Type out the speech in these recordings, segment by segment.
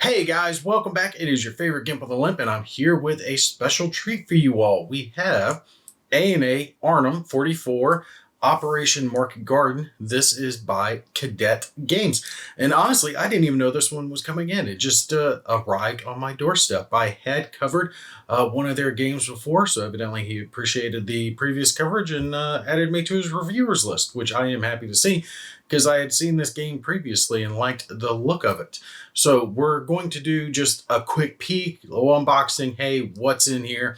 Hey guys, welcome back. It is your favorite Gimp with a Limp, and I'm here with a special treat for you all. We have A&A Arnhem 44 Operation Market Garden. This is by Cadet Games. And honestly, I didn't even know this one was coming in. It just arrived on my doorstep. I had covered one of their games before, so evidently he appreciated the previous coverage and added me to his reviewers list, which I am happy to see because I had seen this game previously and liked the look of it. So we're going to do just a quick peek, a little unboxing. Hey, what's in here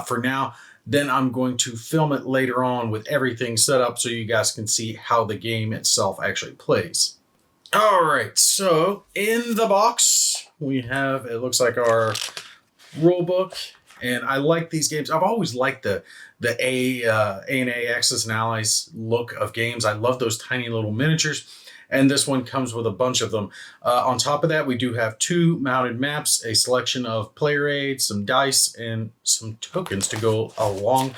for now? Then I'm going to film it later on with everything set up so you guys can see how the game itself actually plays. All right, so in the box, we have, it looks like our rule book. And I like these games. I've always liked the A&A Axis and Allies look of games. I love those tiny little miniatures. And this one comes with a bunch of them. On top of that, we do have 2 mounted maps, a selection of player aids, some dice, and some tokens to go along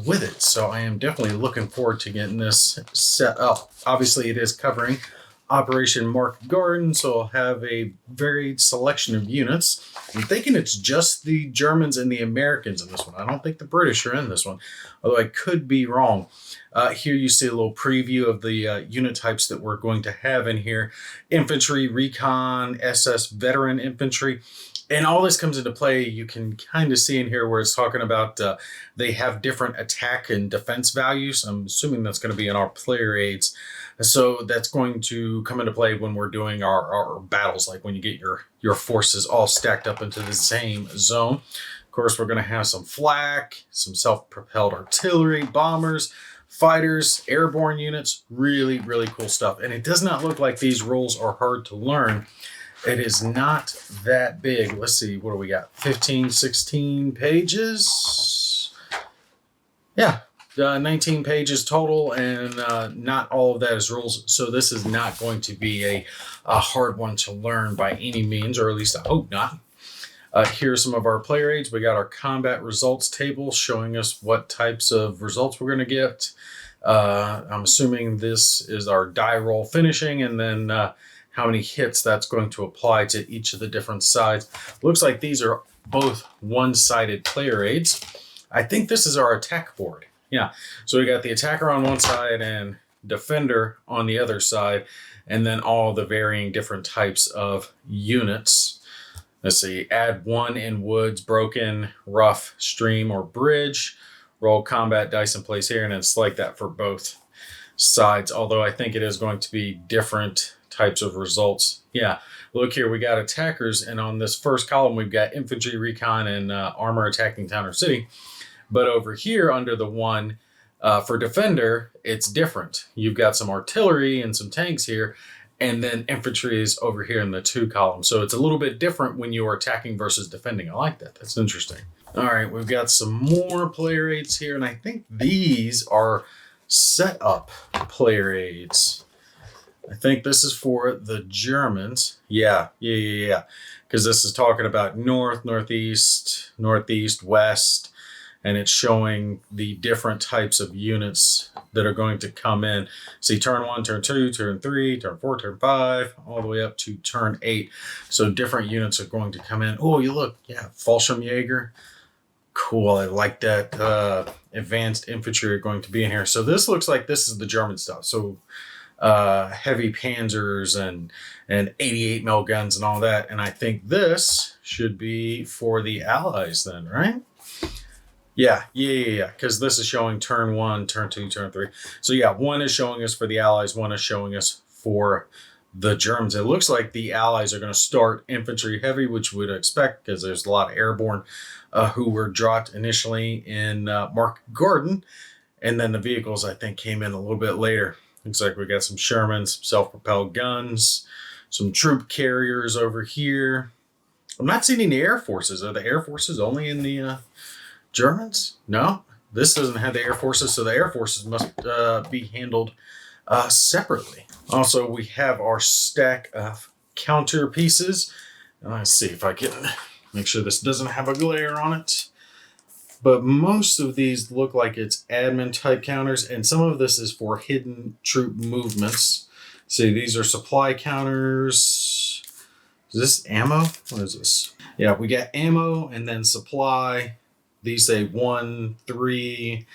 with it. So I am definitely looking forward to getting this set up. Obviously, it is covering Operation Market Garden, so I'll have a varied selection of units. I'm thinking it's just the Germans and the Americans in this one. I don't think the British are in this one, although I could be wrong. Here you see a little preview of the unit types that we're going to have in here. Infantry, Recon, SS Veteran Infantry. And all this comes into play, you can kind of see in here where it's talking about they have different attack and defense values. I'm assuming that's going to be in our player aids. So that's going to come into play when we're doing our battles, like when you get your forces all stacked up into the same zone. Of course, we're going to have some flak, some self-propelled artillery, bombers, fighters, airborne units. Really, really cool stuff. And it does not look like these rules are hard to learn. It is not that big. Let's see, what do we got? 15, 16 pages? Yeah, 19 pages total, and not all of that is rules. So this is not going to be a hard one to learn by any means, or at least I hope not. Here's some of our player aids. We got our combat results table showing us what types of results we're going to get. I'm assuming this is our die roll finishing, and then how many hits that's going to apply to each of the different sides. Looks like these are both one-sided player aids. I think this is our attack board. Yeah, so we got the attacker on one side and defender on the other side, and then all the varying different types of units. Let's see, add 1 in woods, broken, rough, stream, or bridge. Roll combat dice in place here, and it's like that for both sides, although I think it is going to be different types of results. Yeah, look here, we got attackers, and on this first column, we've got infantry, recon, and armor attacking town or city. But over here under the one for defender, it's different. You've got some artillery and some tanks here, and then infantry is over here in the 2 column. So it's a little bit different when you are attacking versus defending. I like that. That's interesting. All right, we've got some more player aids here, and I think these are set up player aids. I think this is for the Germans. Yeah. Because this is talking about north, northeast, northeast, west, and it's showing the different types of units that are going to come in. See, turn 1, turn 2, turn 3, turn 4, turn 5, all the way up to turn 8. So different units are going to come in. Oh, you look, yeah, Fallschirmjäger. Cool, I like that. Advanced infantry are going to be in here. So this looks like this is the German stuff. So heavy panzers and 88 mil guns and all that. And I think this should be for the Allies then, right? Yeah. Because this is showing turn 1, turn 2, turn 3. So yeah, 1 is showing us for the Allies, 1 is showing us for the Germans. It looks like the Allies are going to start infantry heavy, which we'd expect because there's a lot of airborne who were dropped initially in Market Garden. And then the vehicles, I think, came in a little bit later. Looks like we got some Shermans, some self-propelled guns, some troop carriers over here. I'm not seeing any air forces. Are the air forces only in the Germans? No, this doesn't have the air forces, so the air forces must be handled separately. Also, we have our stack of counter pieces. Let's see if I can make sure this doesn't have a glare on it. But most of these look like it's admin type counters, and some of this is for hidden troop movements. See, these are supply counters, Is this ammo? What is this? Yeah, we got ammo and then supply. These say 1, 3,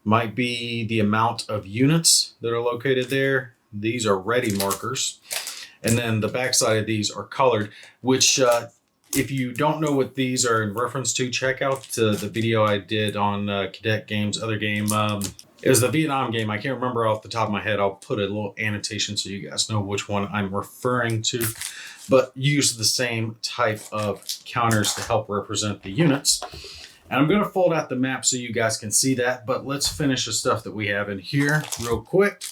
might be the amount of units that are located there. These are ready markers. And then the backside of these are colored, which if you don't know what these are in reference to, check out the video I did on Cadet Games, other game. It was the Vietnam game. I can't remember off the top of my head. I'll put a little annotation so you guys know which one I'm referring to. But use the same type of counters to help represent the units. And I'm going to fold out the map so you guys can see that. But let's finish the stuff that we have in here real quick.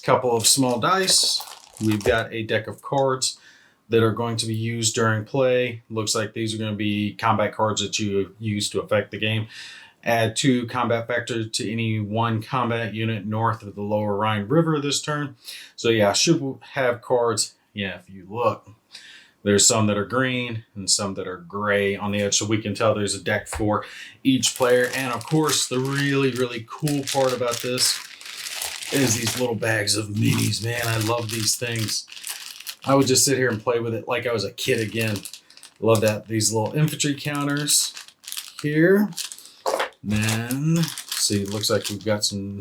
Couple of small dice. We've got a deck of cards that are going to be used during play. Looks like these are going to be combat cards that you use to affect the game. Add 2 combat factor to any 1 combat unit north of the lower Rhine River this turn. So yeah, should have cards. Yeah, if you look, there's some that are green and some that are gray on the edge. So we can tell there's a deck for each player. And of course, the really, really cool part about this is these little bags of minis. Man, I love these things. I would just sit here and play with it like I was a kid again. Love that. These little infantry counters here. Then, see, it looks like we've got some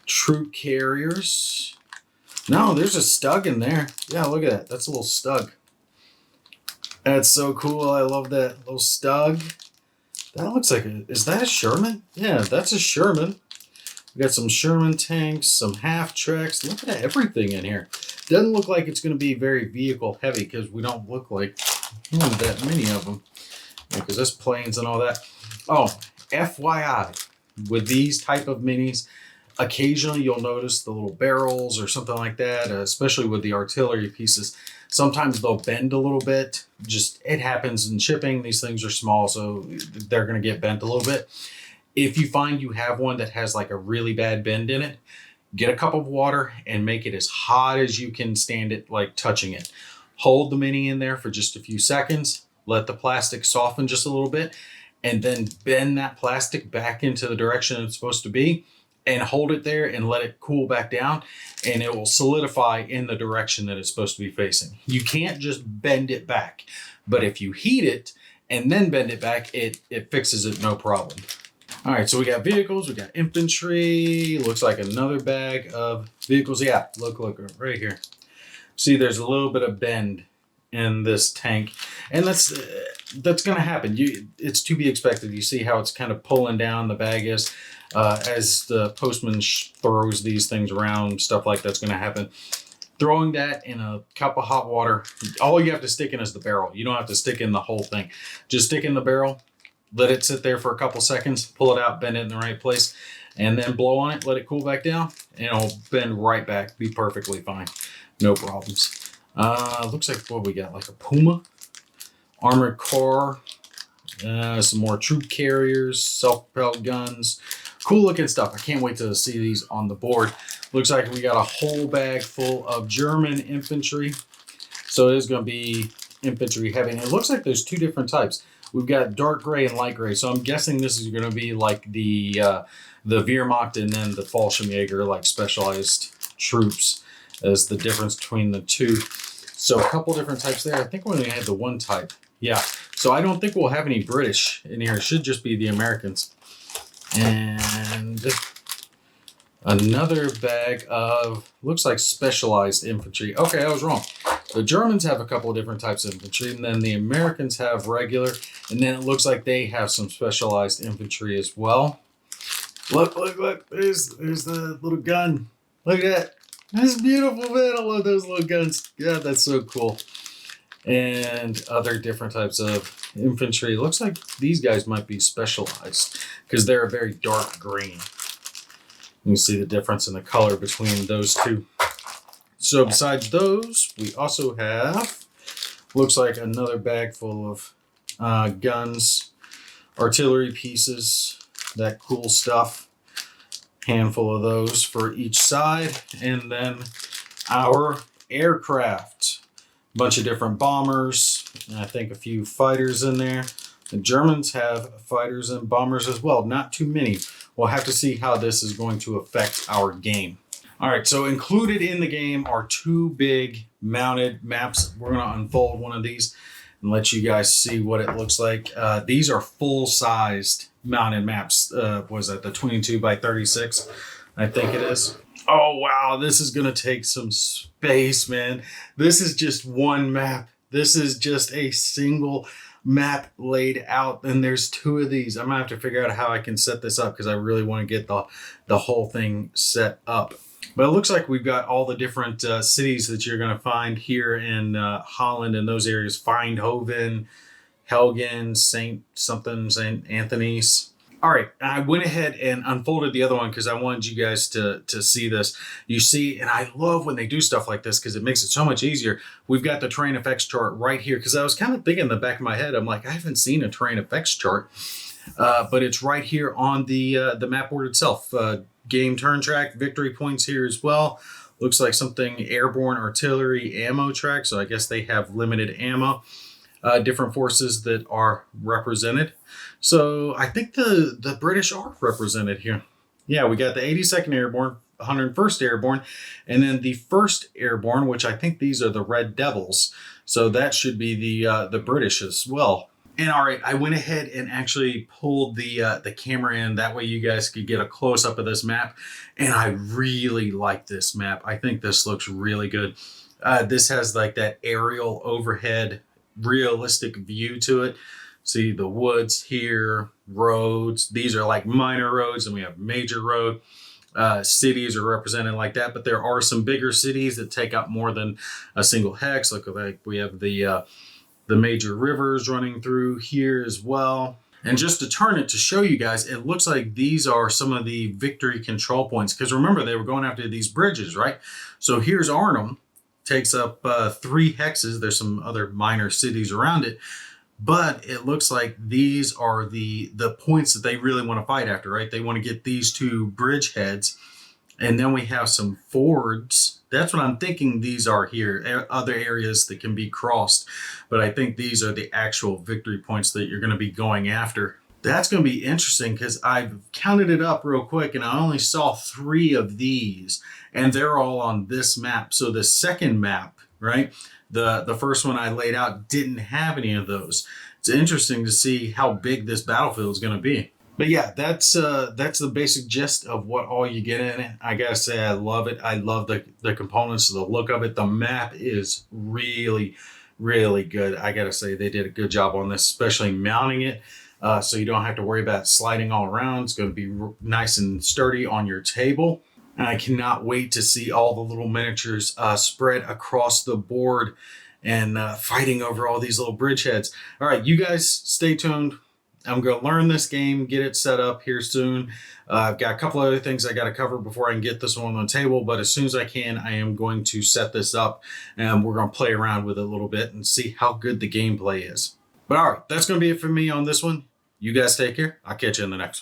troop carriers. No, there's a stug in there. Yeah, look at that. That's a little stug. That's so cool. I love that little stug. That looks like is that a Sherman? Yeah, that's a Sherman. We got some Sherman tanks, some half-tracks. Look at everything in here. Doesn't look like it's going to be very vehicle heavy because we don't look like that many of them. Because that's planes and all that. Oh, FYI, with these type of minis, occasionally you'll notice the little barrels or something like that, especially with the artillery pieces. Sometimes they'll bend a little bit. Just, it happens in shipping. These things are small, so they're going to get bent a little bit. If you find you have one that has like a really bad bend in it, get a cup of water and make it as hot as you can stand it, like touching it. Hold the mini in there for just a few seconds. Let the plastic soften just a little bit, and then bend that plastic back into the direction it's supposed to be and hold it there and let it cool back down, and it will solidify in the direction that it's supposed to be facing. You can't just bend it back, but if you heat it and then bend it back, it fixes it no problem. All right, so we got vehicles, we got infantry. Looks like another bag of vehicles. Yeah, look right here. See, there's a little bit of bend in this tank, and that's going to happen. It's to be expected. You see how it's kind of pulling down the bag is as the postman throws these things around. Stuff like that's going to happen. Throwing that in a cup of hot water. All you have to stick in is the barrel. You don't have to stick in the whole thing. Just stick in the barrel. Let it sit there for a couple seconds. Pull it out, bend it in the right place, and then blow on it. Let it cool back down, and it'll bend right back. Be perfectly fine. No problems. Looks like what we got, like a Puma, armored car, some more troop carriers, self-propelled guns. Cool looking stuff. I can't wait to see these on the board. Looks like we got a whole bag full of German infantry. So it is going to be infantry heavy. And it looks like there's 2 different types. We've got dark gray and light gray. So I'm guessing this is going to be like the Wehrmacht and then the Fallschirmjäger, like specialized troops, as the difference between the 2. So a couple different types there. I think we only had the 1 type. Yeah. So I don't think we'll have any British in here. It should just be the Americans. And another bag of, looks like specialized infantry. Okay, I was wrong. The Germans have a couple of different types of infantry, and then the Americans have regular, and then it looks like they have some specialized infantry as well. Look. There's the little gun. Look at that. That's beautiful, man. I love those little guns. Yeah, that's so cool. And other different types of infantry. It looks like these guys might be specialized because they're a very dark green. You can see the difference in the color between those 2. So besides those, we also have, looks like another bag full of guns, artillery pieces, that cool stuff. Handful of those for each side. And then our aircraft. Bunch of different bombers, and I think a few fighters in there. The Germans have fighters and bombers as well. Not too many. We'll have to see how this is going to affect our game. All right, so included in the game are 2 big mounted maps. We're going to unfold one of these and let you guys see what it looks like. These are full-sized mounted maps. Was that the 22 by 36? I think it is. Oh, wow. This is going to take some space, man. This is just one map. This is just a single map laid out, and there's two of these. I'm gonna have to figure out how I can set this up because I really want to get the whole thing set up. But it looks like we've got all the different cities that you're going to find here in Holland and those areas. Eindhoven, Helgen, St. Anthony's. All right, I went ahead and unfolded the other one because I wanted you guys to see this. You see, and I love when they do stuff like this because it makes it so much easier. We've got the terrain effects chart right here because I was kind of thinking in the back of my head, I'm like, I haven't seen a terrain effects chart, but it's right here on the map board itself. Game turn track, victory points here as well. Looks like something airborne artillery ammo track, so I guess they have limited ammo. Different forces that are represented. So I think the British are represented here. Yeah, we got the 82nd Airborne, 101st Airborne, and then the 1st Airborne, which I think these are the Red Devils. So that should be the British as well. And all right, I went ahead and actually pulled the camera in. That way you guys could get a close-up of this map. And I really like this map. I think this looks really good. This has like that aerial overhead realistic view to it. See the woods here, roads. These are like minor roads, and we have major road. Cities are represented like that, but there are some bigger cities that take up more than a single hex. Look, like we have the major rivers running through here as well. And just to turn it to show you guys, it looks like these are some of the victory control points. Because remember, they were going after these bridges, right? So here's Arnhem. Takes up 3 hexes. There's some other minor cities around it, but it looks like these are the points that they really want to fight after, right? They want to get these 2 bridge heads, and then we have some fords. That's what I'm thinking these are here, other areas that can be crossed, but I think these are the actual victory points that you're going to be going after. That's going to be interesting because I've counted it up real quick and I only saw 3 of these, and they're all on this map. So the second map, right? The first one I laid out didn't have any of those. It's interesting to see how big this battlefield is going to be. But yeah, that's the basic gist of what all you get in it. I gotta say, I love it. I love the components, the look of it. The map is really, really good. I gotta say, they did a good job on this, especially mounting it. So you don't have to worry about sliding all around. It's going to be nice and sturdy on your table. And I cannot wait to see all the little miniatures spread across the board and fighting over all these little bridgeheads. All right, you guys stay tuned. I'm going to learn this game, get it set up here soon. I've got a couple other things I got to cover before I can get this one on the table. But as soon as I can, I am going to set this up and we're going to play around with it a little bit and see how good the gameplay is. But all right, that's going to be it for me on this one. You guys take care. I'll catch you in the next one.